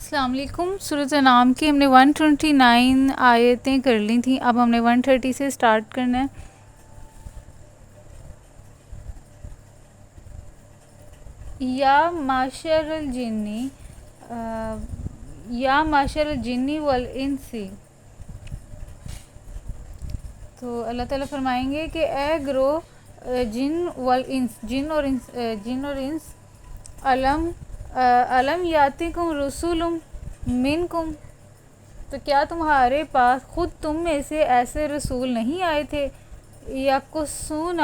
السلام علیکم. سورۃ انعام کی ہم نے 129 آیتیں کر لی تھیں. اب ہم نے 130 سے سٹارٹ کرنا ہے. یا معشر الجنی والانس. تو اللہ تعالیٰ فرمائیں گے کہ اے گروہ جن والانس، جن اور انس، علم یاتکم رسول منکم، تو کیا تمہارے پاس خود تم میں سے ایسے رسول نہیں آئے تھے، یقصون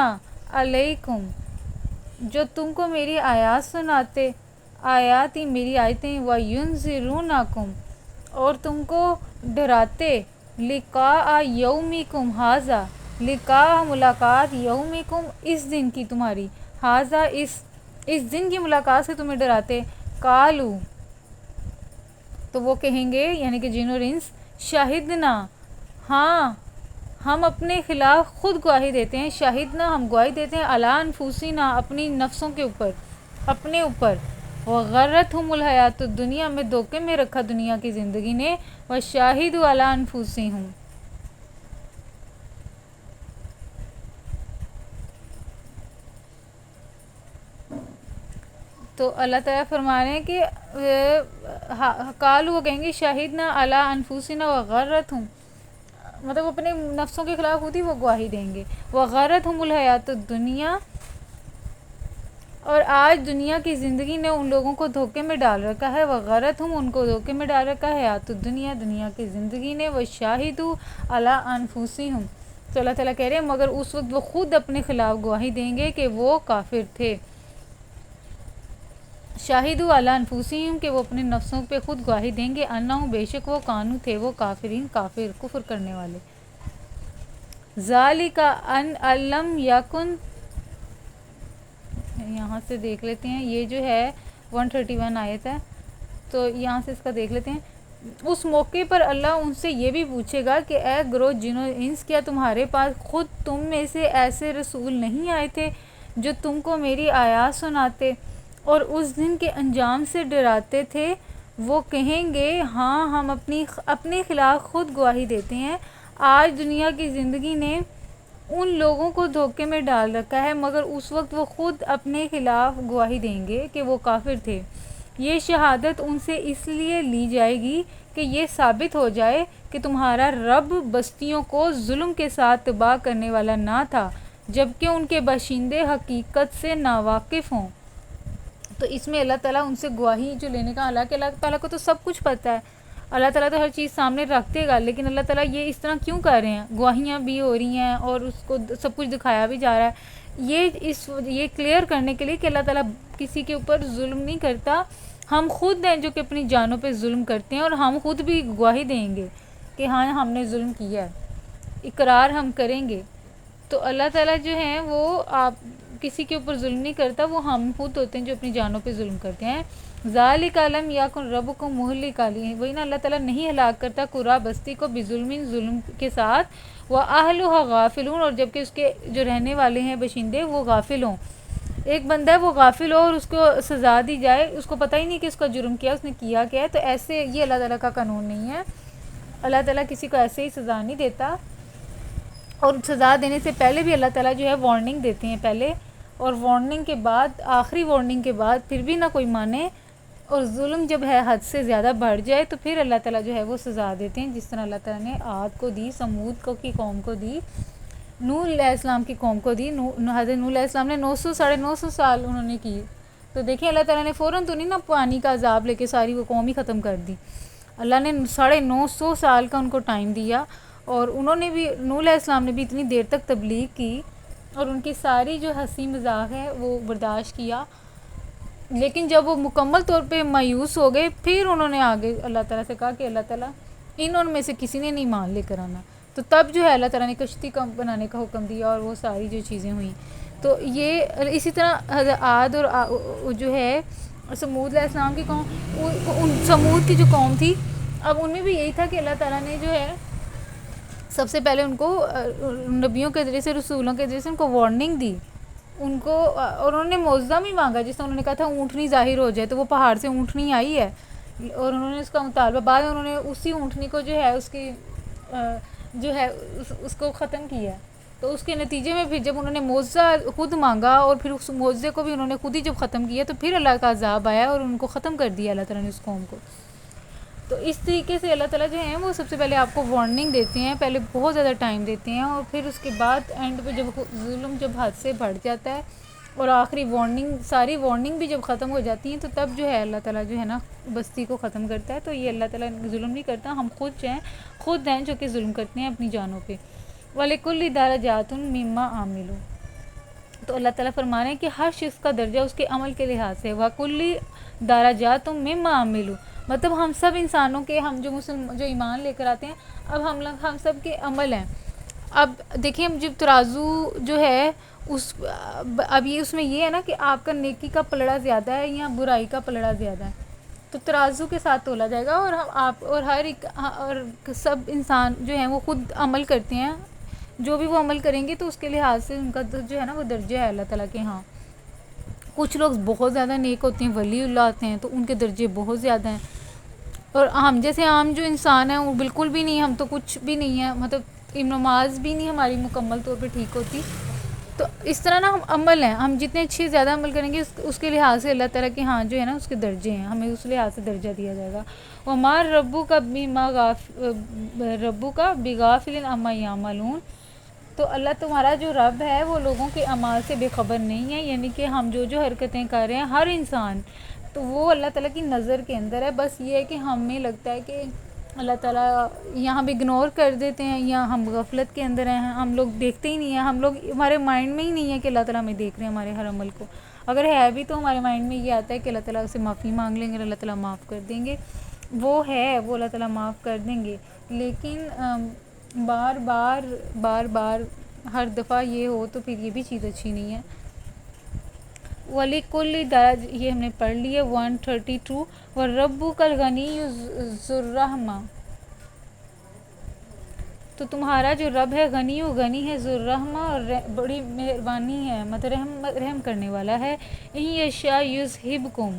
علیکم، جو تم کو میری آیات سناتے، آیاتی میری آیتیں، وینذرونکم، اور تم کو ڈراتے، لقاء یومکم ھذا، لقاء ملاقات، یومکم اس دن کی تمہاری، ھذا اس دن کی ملاقات سے تمہیں ڈراتے. قالو، تو وہ کہیں گے یعنی کہ جن اور انس، شہدنا، ہاں ہم اپنے خلاف خود گواہی دیتے ہیں، شہدنا ہم گواہی دیتے ہیں، علی انفسنا اپنی نفسوں کے اوپر، اپنے اوپر، وغرتہم الحیات الدنیا، میں دھوکے میں رکھا دنیا کی زندگی نے، وشاہدوا علی انفسہم. تو اللہ تعالیٰ فرما رہے ہیں کہ قالوا، وہ کہیں گے، شہدنا علی انفسنا وغرتہم، مطلب اپنے نفسوں کے خلاف خود ہی وہ گواہی دیں گے. وغرتہم الحیات الدنیا، اور آج دنیا کی زندگی نے ان لوگوں کو دھوکے میں ڈال رکھا ہے، وغرتہم، ان کو دھوکے میں ڈال رکھا ہے، حیات الدنیا، دنیا کی زندگی نے، وشاہدوا علی انفسہم. تو اللہ تعالیٰ کہہ رہے ہیں مگر اس وقت وہ خود اپنے خلاف گواہی دیں گے کہ وہ کافر تھے. شاہدوا علی انفسہم، کہ وہ اپنے نفسوں پہ خود گواہی دیں گے، انہم، بے شک وہ، کانو تھے وہ، کافرین، کافر، کفر کرنے والے. ذالک ان لم یکن، یہاں سے دیکھ لیتے ہیں، یہ جو ہے 131 آیت ہے، تو یہاں سے اس کا دیکھ لیتے ہیں. اس موقع پر اللہ ان سے یہ بھی پوچھے گا کہ اے گروہ جن و انس، کیا تمہارے پاس خود تم میں سے ایسے رسول نہیں آئے تھے جو تم کو میری آیات سناتے اور اس دن کے انجام سے ڈراتے تھے؟ وہ کہیں گے ہاں ہم اپنے خلاف خود گواہی دیتے ہیں. آج دنیا کی زندگی نے ان لوگوں کو دھوکے میں ڈال رکھا ہے، مگر اس وقت وہ خود اپنے خلاف گواہی دیں گے کہ وہ کافر تھے. یہ شہادت ان سے اس لیے لی جائے گی کہ یہ ثابت ہو جائے کہ تمہارا رب بستیوں کو ظلم کے ساتھ تباہ کرنے والا نہ تھا، جبکہ ان کے باشندے حقیقت سے ناواقف ہوں. تو اس میں اللہ تعالیٰ ان سے گواہی جو لینے کا، حالانکہ اللہ تعالیٰ کو تو سب کچھ پتہ ہے، اللہ تعالیٰ تو ہر چیز سامنے رکھتے گا، لیکن اللہ تعالیٰ یہ اس طرح کیوں کر رہے ہیں؟ گواہیاں بھی ہو رہی ہیں اور اس کو سب کچھ دکھایا بھی جا رہا ہے، یہ کلیئر کرنے کے لیے کہ اللہ تعالیٰ کسی کے اوپر ظلم نہیں کرتا. ہم خود ہیں جو کہ اپنی جانوں پہ ظلم کرتے ہیں، اور ہم خود بھی گواہی دیں گے کہ ہاں ہم نے ظلم کیا ہے، اقرار ہم کریں گے. تو اللہ تعالیٰ جو ہیں وہ کسی کے اوپر ظلم نہیں کرتا، وہ ہم خود ہوتے ہیں جو اپنی جانوں پہ ظلم کرتے ہیں. ذالک لم یکن ربکم مہلک علیہم، وہی نا، اللہ تعالیٰ نہیں ہلاک کرتا قرا بستی کو بظلم، ظلم کے ساتھ، واہلھا غافلون، اور جبکہ اس کے جو رہنے والے ہیں باشندے وہ غافل ہوں. ایک بندہ ہے وہ غافل ہو اور اس کو سزا دی جائے، اس کو پتہ ہی نہیں کہ اس کا جرم کیا، اس نے کیا کیا ہے، تو ایسے یہ اللہ تعالیٰ کا قانون نہیں ہے. اللہ تعالیٰ کسی کو ایسے ہی سزا نہیں دیتا، اور سزا دینے سے پہلے بھی اللہ تعالیٰ جو ہے وارننگ دیتے ہیں پہلے، اور وارننگ کے بعد، آخری وارننگ کے بعد پھر بھی نہ کوئی مانے، اور ظلم جب ہے حد سے زیادہ بڑھ جائے تو پھر اللہ تعالیٰ جو ہے وہ سزا دیتے ہیں، جس طرح اللہ تعالیٰ نے عاد کو دی، سمود کی قوم کو دی، نوح علیہ السلام کی قوم کو دی. حضرت نوح علیہ السلام نے 900 سال انہوں نے کی، تو دیکھیں اللہ تعالیٰ نے فوراً تو نہیں نا پانی کا عذاب لے کے ساری وہ قوم ہی ختم کر دی. اللہ نے 950 سال کا ان کو ٹائم دیا، اور انہوں نے بھی، نوح علیہ السلام نے بھی اتنی دیر تک تبلیغ کی، اور ان کی ساری جو ہنسی مذاق ہے وہ برداشت کیا. لیکن جب وہ مکمل طور پہ مایوس ہو گئے، پھر انہوں نے آگے اللہ تعالیٰ سے کہا کہ اللہ تعالیٰ انہوں میں سے کسی نے نہیں مان لے کر آنا، تو تب جو ہے اللہ تعالیٰ نے کشتی کا بنانے کا حکم دیا، اور وہ ساری جو چیزیں ہوئیں. تو یہ اسی طرح حضرت عاد اور جو ہے سمود علیہ السلام کی قوم، سمود کی جو قوم تھی، اب ان میں بھی یہی تھا کہ اللہ تعالیٰ نے جو ہے سب سے پہلے ان کو نبیوں کے ذریعے سے، رسولوں کے ذریعے سے ان کو وارننگ دی، ان کو، اور انہوں نے معجزہ بھی مانگا، جس طرح انہوں نے کہا تھا اونٹنی ظاہر ہو جائے، تو وہ پہاڑ سے اونٹنی آئی ہے، اور انہوں نے اس کا مطالبہ بعد میں انہوں نے اسی اونٹنی کو جو ہے اس کی جو ہے اس کو ختم کیا. تو اس کے نتیجے میں پھر جب انہوں نے معجزہ خود مانگا اور پھر اس معجزے کو بھی انہوں نے خود ہی جب ختم کیا تو پھر اللہ کا عذاب آیا اور ان کو ختم کر دیا اللہ تعالیٰ نے اس قوم کو. تو اس طریقے سے اللہ تعالیٰ جو ہیں وہ سب سے پہلے آپ کو وارننگ دیتے ہیں, پہلے بہت زیادہ ٹائم دیتے ہیں, اور پھر اس کے بعد اینڈ پہ جب ظلم جب حد سے بڑھ جاتا ہے اور آخری وارننگ ساری وارننگ بھی جب ختم ہو جاتی ہیں تو تب جو ہے اللہ تعالیٰ جو ہے نا بستی کو ختم کرتا ہے. تو یہ اللہ تعالیٰ ظلم نہیں کرتا, ہم خود ہیں جو کہ ظلم کرتے ہیں اپنی جانوں پہ. وَلِكُلِّ دَرَجَاتٌ مِّمَّا عَمِلُوا, تو اللہ تعالیٰ فرما رہے ہیں کہ ہر شخص کا درجہ اس کے عمل کے لحاظ سے. وَكُلِّ دَرَجَاتٌ مِّمَّا عَمِلُوا, مطلب ہم سب انسانوں کے, ہم جو ایمان لے کر آتے ہیں, اب ہم سب کے عمل ہیں. اب دیکھیں جب ترازو جو ہے اب یہ اس میں یہ ہے نا کہ آپ کا نیکی کا پلڑا زیادہ ہے یا برائی کا پلڑا زیادہ ہے, تو ترازو کے ساتھ تولا جائے گا. اور آپ اور ہر ایک اور سب انسان جو ہیں وہ خود عمل کرتے ہیں, جو بھی وہ عمل کریں گے تو اس کے لحاظ سے ان کا جو ہے نا وہ درجہ ہے اللہ تعالیٰ کے ہاں. کچھ لوگ بہت زیادہ نیک ہوتے ہیں, ولی اللہ ہوتے ہیں, تو ان کے درجے بہت زیادہ ہیں. اور ہم جیسے عام جو انسان ہیں وہ بالکل بھی نہیں, ہم تو کچھ بھی نہیں ہے, مطلب نماز بھی نہیں ہماری مکمل طور پہ ٹھیک ہوتی. تو اس طرح نا ہم عمل ہیں, ہم جتنے اچھے زیادہ عمل کریں گے اس کے لحاظ سے اللہ تعالیٰ کے ہاں جو ہے نا اس کے درجے ہیں, ہمیں اس لحاظ سے درجہ دیا جائے گا. وَمَا رَبُّكَ بِغَافِلٍ عَمَّا يَعْمَلُونَ, تو اللہ تمہارا جو رب ہے وہ لوگوں کے اعمال سے بے خبر نہیں ہے, یعنی کہ ہم جو حرکتیں کر رہے ہیں ہر انسان, تو وہ اللہ تعالیٰ کی نظر کے اندر ہے. بس یہ ہے کہ ہمیں لگتا ہے کہ اللہ تعالیٰ یا ہم اگنور کر دیتے ہیں یا ہم غفلت کے اندر ہیں, ہم لوگ دیکھتے ہی نہیں ہیں, ہمارے مائنڈ میں ہی نہیں ہے کہ اللہ تعالیٰ ہمیں دیکھ رہے ہیں ہمارے ہر عمل کو. اگر ہے بھی تو ہمارے مائنڈ میں یہ آتا ہے کہ اللہ تعالیٰ سے معافی مانگ لیں گے, اللہ تعالیٰ معاف کر دیں گے. وہ ہے, وہ اللہ تعالیٰ معاف کر دیں گے, لیکن بار بار ہر دفعہ یہ ہو تو پھر یہ بھی چیز اچھی نہیں ہے. وَلِكُلِّ دَرَجَةٍ, یہ ہم نے پڑھ لی ہے 132. وَرَبُّكَ الْغَنِيُّ ذُو الرَّحْمَةِ, تو تمہارا جو رب ہے غنی ہے, ذو الرحمہ, اور بڑی مہربانی ہے, مطلب رحم کرنے والا ہے. إِن يَشَأْ يُذْهِبْكُمْ,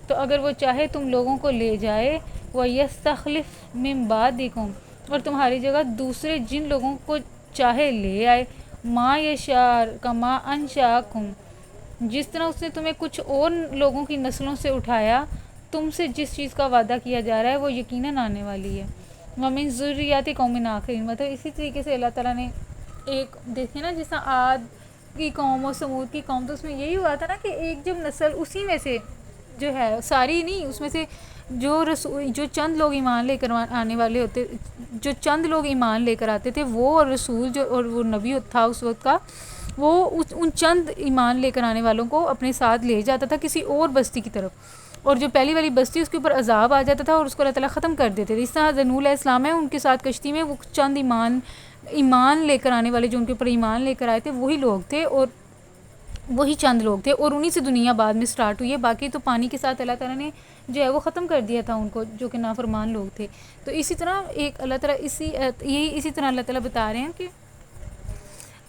تو اگر وہ چاہے تم لوگوں کو لے جائے. وَيَسْتَخْلِفْ مِن بَعْدِكُمْ, اور تمہاری جگہ دوسرے جن لوگوں کو چاہے لے آئے. مَا يَشَاءُ كَمَا أَنشَأَكُمْ, جس طرح اس نے تمہیں کچھ اور لوگوں کی نسلوں سے اٹھایا, تم سے جس چیز کا وعدہ کیا جا رہا ہے وہ یقیناً آنے والی ہے. وَمِن ذُرِّيَّاتِ قَوْمٍ آخَرِينَ, مطلب اسی طریقے سے اللہ تعالیٰ نے ایک دیکھیں نا جس طرح عاد کی قوم اور سمود کی قوم, تو اس میں یہی ہوا تھا نا کہ ایک جب نسل اسی میں سے جو ہے ساری نہیں, اس میں سے جو چند لوگ ایمان لے کر آنے والے ہوتے, جو چند لوگ ایمان لے کر آتے تھے, وہ اور رسول جو اور وہ نبی تھا اس وقت کا, وہ ان چند ایمان لے کر آنے والوں کو اپنے ساتھ لے جاتا تھا کسی اور بستی کی طرف, اور جو پہلی والی بستی اس کے اوپر عذاب آ جاتا تھا اور اس کو اللہ تعالیٰ ختم کر دیتے تھے. اس طرح نوح علیہ السلام ہے, ان کے ساتھ کشتی میں وہ چند ایمان لے کر آنے والے جو ان کے اوپر ایمان لے کر آئے تھے وہی لوگ تھے, اور وہی چند لوگ تھے, اور انہی سے دنیا بعد میں سٹارٹ ہوئی ہے. باقی تو پانی کے ساتھ اللہ تعالیٰ نے جو ہے وہ ختم کر دیا تھا ان کو, جو کہ نافرمان لوگ تھے. تو اسی طرح ایک اللہ تعالیٰ اسی طرح اللہ تعالیٰ بتا رہے ہیں کہ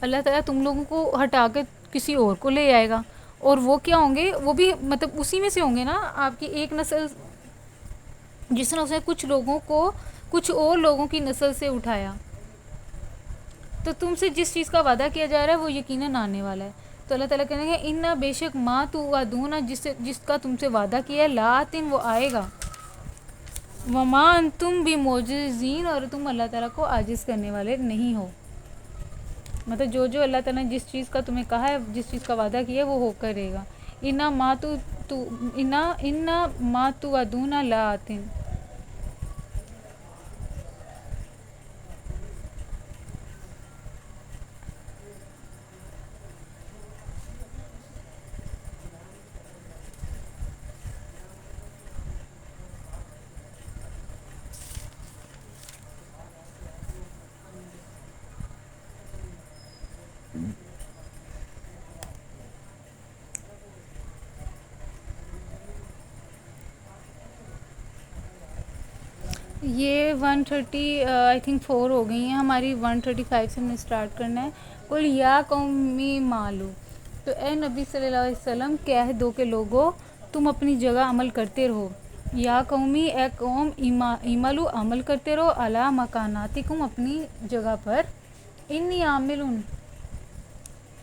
اللہ تعالیٰ تم لوگوں کو ہٹا کر کسی اور کو لے آئے گا, اور وہ کیا ہوں گے, وہ بھی مطلب اسی میں سے ہوں گے نا, آپ کی ایک نسل, جس طرح اس نے کچھ لوگوں کو کچھ اور لوگوں کی نسل سے اٹھایا, تو تم سے جس چیز کا وعدہ کیا جا رہا ہے وہ یقیناً آنے والا ہے. تو اللہ تعالیٰ کہیں گے اِنَّ بے شک ما توعدون, جس کا تم سے وعدہ کیا ہے, لَآتٍ, وہ آئے گا. وَمَا أَنْتُمْ بِمُعْجِزِينَ, اور تم اللہ تعالیٰ کو عاجز کرنے والے نہیں ہو. مطلب جو اللہ تعالیٰ نے جس چیز کا تمہیں کہا ہے, جس چیز کا وعدہ کیا ہے وہ ہو کرے گا. اِنَّ مَا تُوعَدُونَ لَآتٍ. یہ 130 آئی تھنک 4 ہو گئی ہیں ہماری, 135 سے ہم نے اسٹارٹ کرنا ہے. قُلْ یا قومی مالو, تو اے نبی صلی اللہ علیہ وسلم کہہ دو کہ لوگو تم اپنی جگہ عمل کرتے رہو. یا قومی اے قوم ایملو عمل کرتے رہو علی مکاناتکم اپنی جگہ پر، انی عامل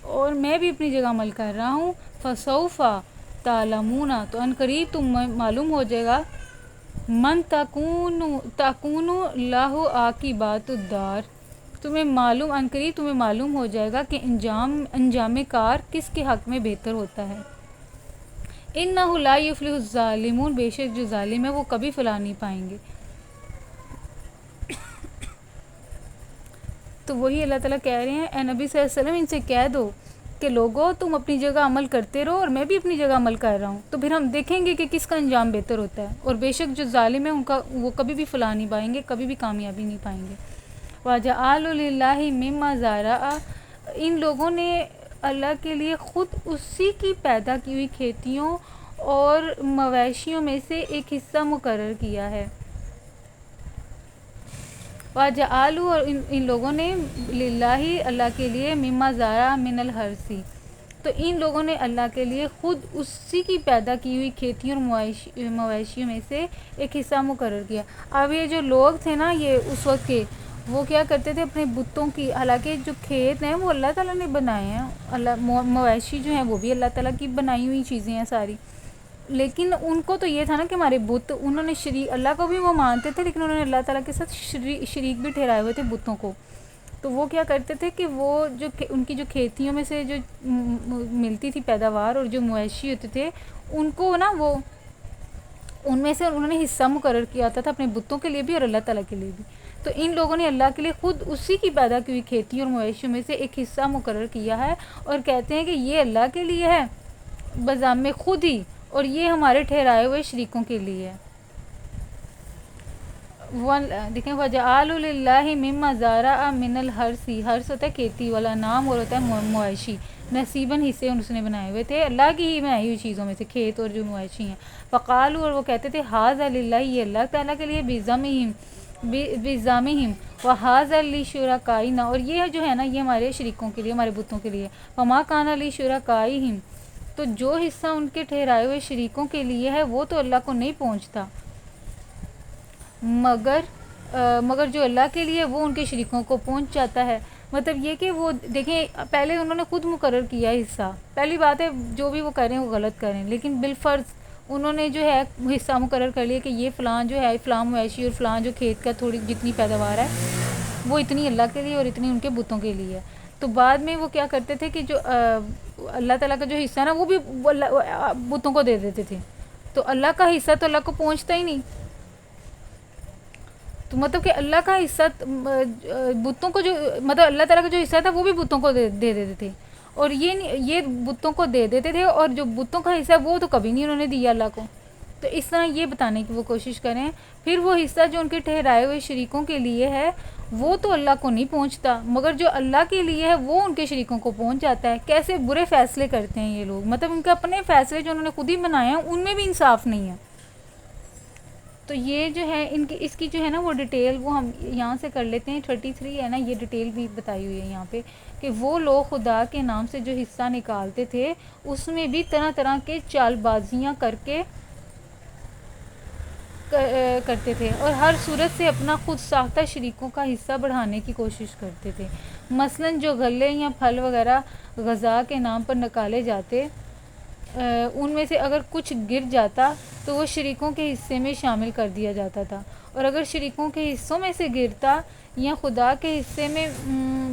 اور میں بھی اپنی جگہ عمل کر رہا ہوں، فسوف تعلمون تو ان قریب تم معلوم ہو جائے گا، من تکون لاہ عاقبات الدار تمہیں معلوم ان قریب تمہیں معلوم ہو جائے گا کہ انجام کار کس کے حق میں بہتر ہوتا ہے۔ انہ لا یفلح الظالمون بے شک جو ظالم ہے وہ کبھی فلاح نہیں پائیں گے۔ تو وہی اللہ تعالیٰ کہہ رہے ہیں اے نبی صلی اللہ علیہ وسلم ان سے کہہ دو کہ لوگوں تم اپنی جگہ عمل کرتے رہو اور میں بھی اپنی جگہ عمل کر رہا ہوں، تو پھر ہم دیکھیں گے کہ کس کا انجام بہتر ہوتا ہے، اور بے شک جو ظالم ہے ان کا وہ کبھی بھی فلاح نہیں پائیں گے، کبھی بھی کامیابی نہیں پائیں گے۔ وَجَعَلُوا لِلَّهِ مِمَّا زَرَعَ ان لوگوں نے اللہ کے لیے خود اسی کی پیدا کی ہوئی کھیتیوں اور مویشیوں میں سے ایک حصہ مقرر کیا ہے۔ وَجَعَلُوا اور ان لوگوں نے للہ اللہ کے لیے مما زارع من الحرث تو ان لوگوں نے اللہ کے لیے خود اسی کی پیدا کی ہوئی کھیتیوں اور مویشیوں میں سے ایک حصہ مقرر کیا۔ اب یہ جو لوگ تھے نا یہ اس وقت کے وہ کیا کرتے تھے اپنے بتوں کی، حالانکہ جو کھیت ہیں وہ اللہ تعالیٰ نے بنائے ہیں، مویشی جو ہیں وہ بھی اللہ تعالیٰ کی بنائی ہوئی چیزیں ہیں ساری، لیکن ان کو تو یہ تھا نا کہ ہمارے بت انہوں نے اللہ کو بھی وہ مانتے تھے لیکن انہوں نے اللہ تعالیٰ کے ساتھ شریک بھی ٹھہرائے ہوئے تھے بتوں کو۔ تو وہ کیا کرتے تھے کہ وہ جو ان کی جو کھیتیوں میں سے جو ملتی تھی پیداوار اور جو مویشی ہوتے تھے ان کو نا وہ ان میں سے انہوں نے حصہ مقرر کیا تھا اپنے بتوں کے لیے بھی اور اللہ تعالیٰ کے لیے بھی۔ تو ان لوگوں نے اللہ کے لیے خود اسی کی پیدا کی ہوئی کھیتیوں اور مویشیوں میں سے ایک حصہ مقرر کیا ہے اور کہتے ہیں کہ یہ اللہ کے لیے ہے بذام خود ہی اور یہ ہمارے ٹھہرائے ہوئے شریکوں کے لیے ہے۔ دیکھیں وَجَعَلُوا لِلَّهِ مِمَّا زَرَعَ مِنَ الْحَرْثِ حرث ہوتا ہے کھیتی والا نام اور ہوتا ہے مویشی، نصیباً حصے اس نے بنائے ہوئے تھے اللہ کی ہی بنائی ہوئی چیزوں میں سے کھیت اور جو مویشی ہیں۔ فقالوا اور وہ کہتے تھے ھذا للہ یہ اللہ تعالیٰ کے لیے بِزَعْمِہِمْ وَھذا لِشُرَکائِنَا اور یہ جو ہے نا یہ ہمارے شریکوں کے لیے ہمارے بتوں کے لیے، وَمَا كَانَ لِشُرَکَائِہِمْ تو جو حصہ ان کے ٹھہرائے ہوئے شریکوں کے لیے ہے وہ تو اللہ کو نہیں پہنچتا، مگر جو اللہ کے لیے وہ ان کے شریکوں کو پہنچ جاتا ہے۔ مطلب یہ کہ وہ دیکھیں پہلے انہوں نے خود مقرر کیا حصہ، پہلی بات ہے جو بھی وہ کریں وہ غلط کریں، لیکن بالفرض انہوں نے جو ہے حصہ مقرر کر لیا کہ یہ فلاں جو ہے فلاں مویشی اور فلاں جو کھیت کا تھوڑی جتنی پیداوار ہے وہ اتنی اللہ کے لیے اور اتنی ان کے بتوں کے لیے ہے۔ تو بعد میں وہ کیا کرتے تھے کہ جو اللہ تعالیٰ کا جو حصہ ہے نا وہ بھی بتوں کو دے دیتے تھے، تو اللہ کا حصہ تو اللہ کو پہنچتا ہی نہیں، تو مطلب کہ اللہ کا حصہ بتوں کو جو مطلب اللہ تعالیٰ کا جو حصہ تھا وہ بھی بتوں کو دے دیتے تھے، اور یہ بتوں کو دے دیتے تھے اور جو بتوں کا حصہ وہ تو کبھی نہیں انہوں نے دیا اللہ کو۔ تو اس طرح یہ بتانے کی وہ کوشش کریں، پھر وہ حصہ جو ان کے ٹھہرائے ہوئے شریکوں کے لیے ہے وہ تو اللہ کو نہیں پہنچتا، مگر جو اللہ کے لیے ہے وہ ان کے شریکوں کو پہنچ جاتا ہے۔ کیسے برے فیصلے کرتے ہیں یہ لوگ، مطلب ان کے اپنے فیصلے جو انہوں نے خود ہی بنائے ہیں ان میں بھی انصاف نہیں ہے۔ تو یہ جو ہے اس کی جو ہے نا وہ ڈیٹیل وہ ہم یہاں سے کر لیتے ہیں، 33 ہے نا یہ ڈیٹیل بھی بتائی ہوئی ہے یہاں پہ کہ وہ لوگ خدا کے نام سے جو حصہ نکالتے تھے اس میں بھی طرح طرح کے چال بازیاں کرتے تھے اور ہر صورت سے اپنا خود ساختہ شریکوں کا حصہ بڑھانے کی کوشش کرتے تھے۔ مثلاً جو غلے یا پھل وغیرہ غذا کے نام پر نکالے جاتے ان میں سے اگر کچھ گر جاتا تو وہ شریکوں کے حصے میں شامل کر دیا جاتا تھا، اور اگر شریکوں کے حصوں میں سے گرتا یا خدا کے حصے میں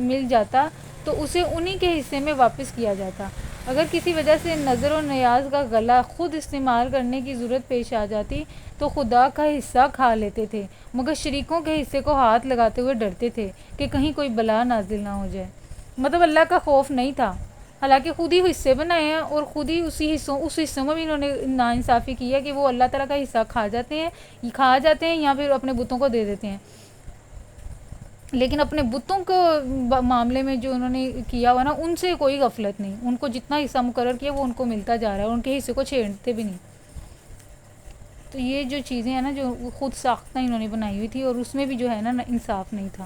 مل جاتا تو اسے انہی کے حصے میں واپس کیا جاتا۔ اگر کسی وجہ سے نظر و نیاز کا غلہ خود استعمال کرنے کی ضرورت پیش آ جاتی تو خدا کا حصہ کھا لیتے تھے، مگر شریکوں کے حصے کو ہاتھ لگاتے ہوئے ڈرتے تھے کہ کہیں کوئی بلا نازل نہ ہو جائے۔ مطلب اللہ کا خوف نہیں تھا، حالانکہ خود ہی حصے بنائے ہیں اور خود ہی اس حصوں میں بھی انہوں نے ناانصافی کی ہے کہ وہ اللہ تعالیٰ کا حصہ کھا جاتے ہیں یا پھر اپنے بتوں کو دے دیتے ہیں، لیکن اپنے بتوں کو معاملے میں جو انہوں نے کیا ہوا نا ان سے کوئی غفلت نہیں، ان کو جتنا حصہ مقرر کیا وہ ان کو ملتا جا رہا ہے اور ان کے حصے کو چھیڑتے بھی نہیں۔ تو یہ جو چیزیں ہیں نا جو خود ساختہ انہوں نے بنائی ہوئی تھی اور اس میں بھی جو ہے نا انصاف نہیں تھا۔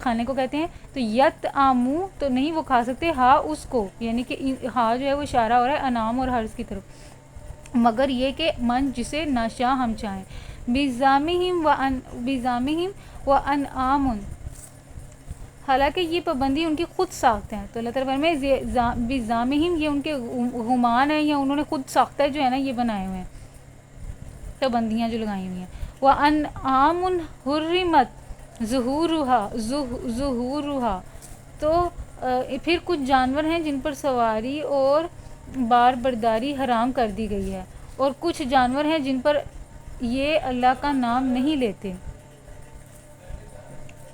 کھانے کو کہتے ہیں. تو یت آمو تو نہیں وہ کھا سکتے ہا اس کو، یعنی کہ ہا جو ہے وہ اشارہ ہو رہا ہے انعام اور حرث کی طرف، مگر یہ کہ من جسے ناشا ہم چاہیں. بزامہم و انعام، حالانکہ یہ پابندی ان کی خود ساخت ہے. تو اللہ تعالیٰ فرمائے بزامہم، یہ ان کے گمان ہیں یا انہوں نے خود ساختہ جو ہے نا یہ بنائے ہوئے ہیں پابندیاں جو لگائی ہوئی ہیں. وَأَنْعَامٌ حُرِّمَتْ ظُهُورُهَا، تو پھر کچھ جانور ہیں جن پر سواری اور بار برداری حرام کر دی گئی ہے، اور کچھ جانور ہیں جن پر یہ اللہ کا نام نہیں لیتے.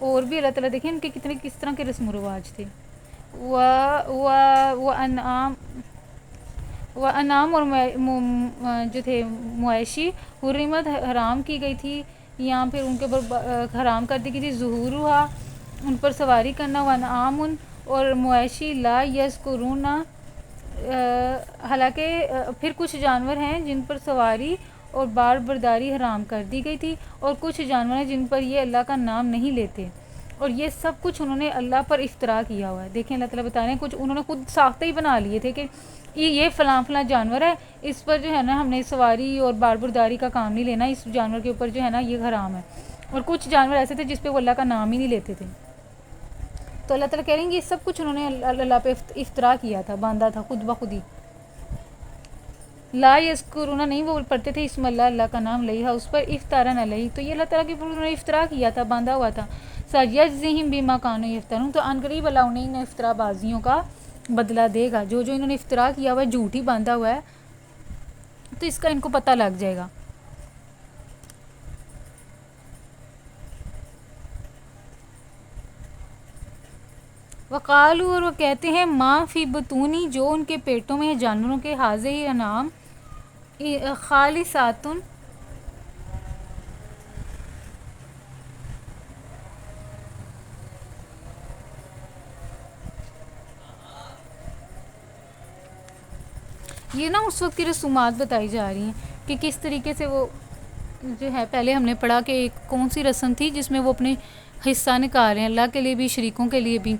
اور بھی اللہ تعالیٰ دیکھیں ان کے کتنے کس طرح کے رسم و رواج تھے. انعام اور جو تھے مویشی حرمت حرام کی گئی تھی، یہاں پھر ان کے اوپر حرام کر دی گئی تھی ظہورها، ان پر سواری کرنا. وانعام اور مویشی لا یذکرون، حالانکہ پھر کچھ جانور ہیں جن پر سواری اور بار برداری حرام کر دی گئی تھی، اور کچھ جانور ہیں جن پر یہ اللہ کا نام نہیں لیتے، اور یہ سب کچھ انہوں نے اللہ پر افترا کیا ہوا ہے. دیکھیں اللہ تعالیٰ بتا رہے ہیں کچھ انہوں نے خود ساختہ ہی بنا لیے تھے کہ یہ فلاں فلاں جانور ہے، اس پر جو ہے نا ہم نے سواری اور بار برداری کا کام نہیں لینا، اس جانور کے اوپر جو ہے نا یہ حرام ہے. اور کچھ جانور ایسے تھے جس پہ وہ اللہ کا نام ہی نہیں لیتے تھے. تو اللہ تعالیٰ کہہ رہے ہیں یہ سب کچھ انہوں نے اللہ پہ افترا کیا تھا، باندھا تھا خود بخود ہی. لا یذکرون، نہیں وہ پڑھتے تھے اسم اللہ، اللہ کا نام لیا اس پر افطارن علیہ، تو یہ اللہ تعالیٰ کے اوپر انہوں نے افترا کیا تھا، باندھا ہوا تھا. سیجزیہم بما کانوا یفترون، تو ان قریب اللہ انہیں ان افترا بازیوں کا بدلہ دے گا. جو انہوں نے افترا کیا ہوا ہے، جھوٹ ہی باندھا ہوا ہے، تو اس کا ان کو پتہ لگ جائے گا. وقالو، اور وہ کہتے ہیں ما فی بطونی، جو ان کے پیٹوں میں ہے جانوروں کے، حاضر انعام خالصاتن، یہ نا اس وقت کی رسومات بتائی جا رہی ہیں کہ کس طریقے سے وہ جو ہے، پہلے ہم نے پڑھا کہ کون سی رسم تھی جس میں وہ اپنے حصہ نکال رہے ہیں، اللہ کے لیے بھی شریکوں کے لیے بھی،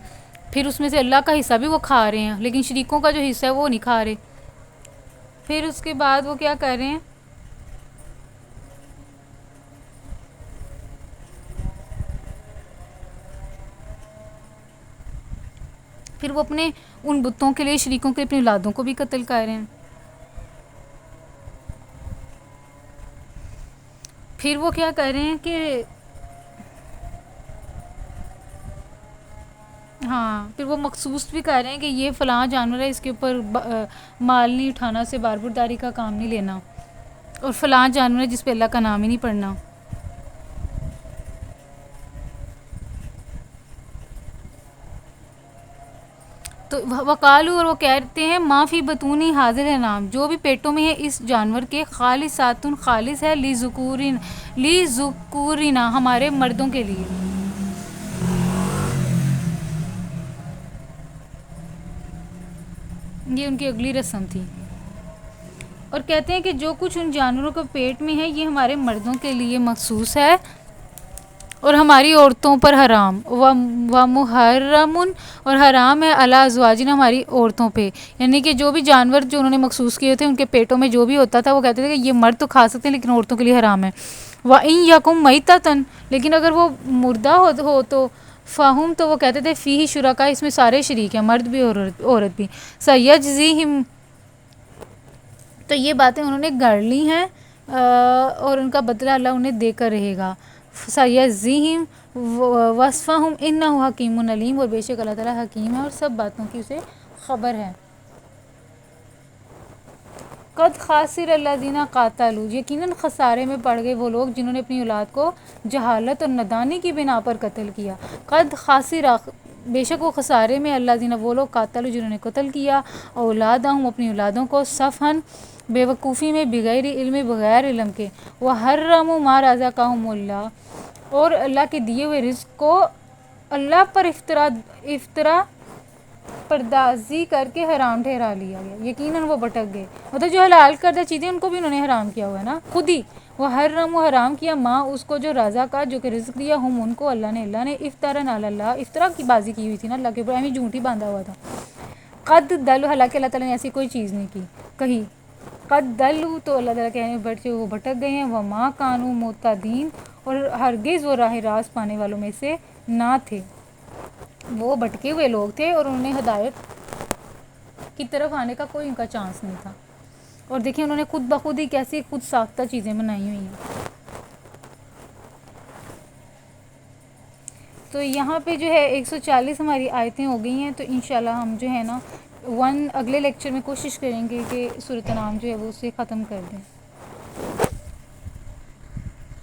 پھر اس میں سے اللہ کا حصہ بھی وہ کھا رہے ہیں لیکن شریکوں کا جو حصہ ہے وہ نہیں کھا رہے. پھر اس کے بعد وہ کیا کر رہے ہیں، پھر وہ اپنے ان بتوں کے لیے شریکوں کے اپنی اولادوں کو بھی قتل کر رہے ہیں. پھر وہ کیا کر رہے ہیں کہ ہاں، پھر وہ مخصوص بھی کہہ رہے ہیں کہ یہ فلاں جانور ہے، اس کے اوپر مال نہیں اٹھانا، سے بار برداری کا کام نہیں لینا، اور فلاں جانور ہے جس پہ اللہ کا نام ہی نہیں پڑھنا. تو وقالو، اور وہ کہتے ہیں ما فی بطونی حاضر ہے نام، جو بھی پیٹوں میں ہے اس جانور کے، خالصاتن خالص ہے، لی ذکورنا ہمارے مردوں کے لیے. یہ ان کی اگلی رسم تھی. اور کہتے ہیں کہ جو کچھ ان جانوروں کو پیٹ میں ہے یہ ہمارے مردوں کے لیے مخصوص ہے اور ہماری عورتوں پر حرام. و محرم، اور حرام ہے علی ازواجنا ہماری عورتوں پہ، یعنی کہ جو بھی جانور جو انہوں نے مخصوص کیے تھے ان کے پیٹوں میں جو بھی ہوتا تھا وہ کہتے تھے کہ یہ مرد تو کھا سکتے ہیں لیکن عورتوں کے لیے حرام ہے. وَإِن یَکُم مَیْتَۃً، لیکن اگر وہ مردہ ہو تو فہم، تو وہ کہتے تھے فیہ شرکاء، اس میں سارے شریک ہیں، مرد بھی عورت بھی. سیجزیہم، تو یہ باتیں انہوں نے گڑھ لی ہیں اور ان کا بدلہ اللہ انہیں دے کر رہے گا. سیجزیہم وصفہم انہ حکیم علیم، اور بے شک اللہ تعالیٰ حکیم ہے اور سب باتوں کی اسے خبر ہے. قد خاسر الذین قاتلوا، یقیناً خسارے میں پڑ گئے وہ لوگ جنہوں نے اپنی اولاد کو جہالت اور نادانی کی بنا پر قتل کیا. قد خاسر، بے شک وہ خسارے میں، الذین وہ لوگ، قاتلوا جنہوں نے قتل کیا، اولادہم اپنی اولادوں کو، صفحاً بے وقوفی میں، بغیر علم بغیر علم کے، وحرموا ما رزقہم اللہ، اور اللہ کے دیے ہوئے رزق کو اللہ پر افطرا پردازی کر کے حرام ٹھہرا لیا گیا. یقیناً وہ بھٹک گئے، مطلب جو حلال کردہ چیزیں ان کو بھی انہوں نے حرام کیا ہوا ہے نا خود ہی، وہ حرم و حرام کیا ماں اس کو جو رضا کا جو کہ رزق دیا ہم ان کو اللہ نے افطارن علی اللہ افطرا کی بازی کی ہوئی تھی نا اللہ کے اوپر، ہمیں جھوٹ ہی باندھا ہوا تھا. قد دل حالانکہ اللہ تعالیٰ نے ایسی کوئی چیز نہیں کی کہی. قد دلو تو اللہ تعالیٰ کہنے بچے وہ بھٹک گئے ہیں. وہ ماں کانو معتدین اور ہرگز وہ راہ راست پانے والوں میں سے نہ تھے. وہ بھٹکے ہوئے لوگ تھے اور انہوں نے ہدایت کی طرف آنے کا کوئی ان کا چانس نہیں تھا. اور دیکھیں انہوں نے خود بخود ہی کیسی خود ساختہ چیزیں بنائی ہوئی ہیں. تو یہاں پہ جو ہے 140 ہماری آیتیں ہو گئی ہیں. تو انشاءاللہ ہم جو ہے نا اگلے لیکچر میں کوشش کریں گے کہ سورۃ انعام جو ہے وہ اسے ختم کر دیں.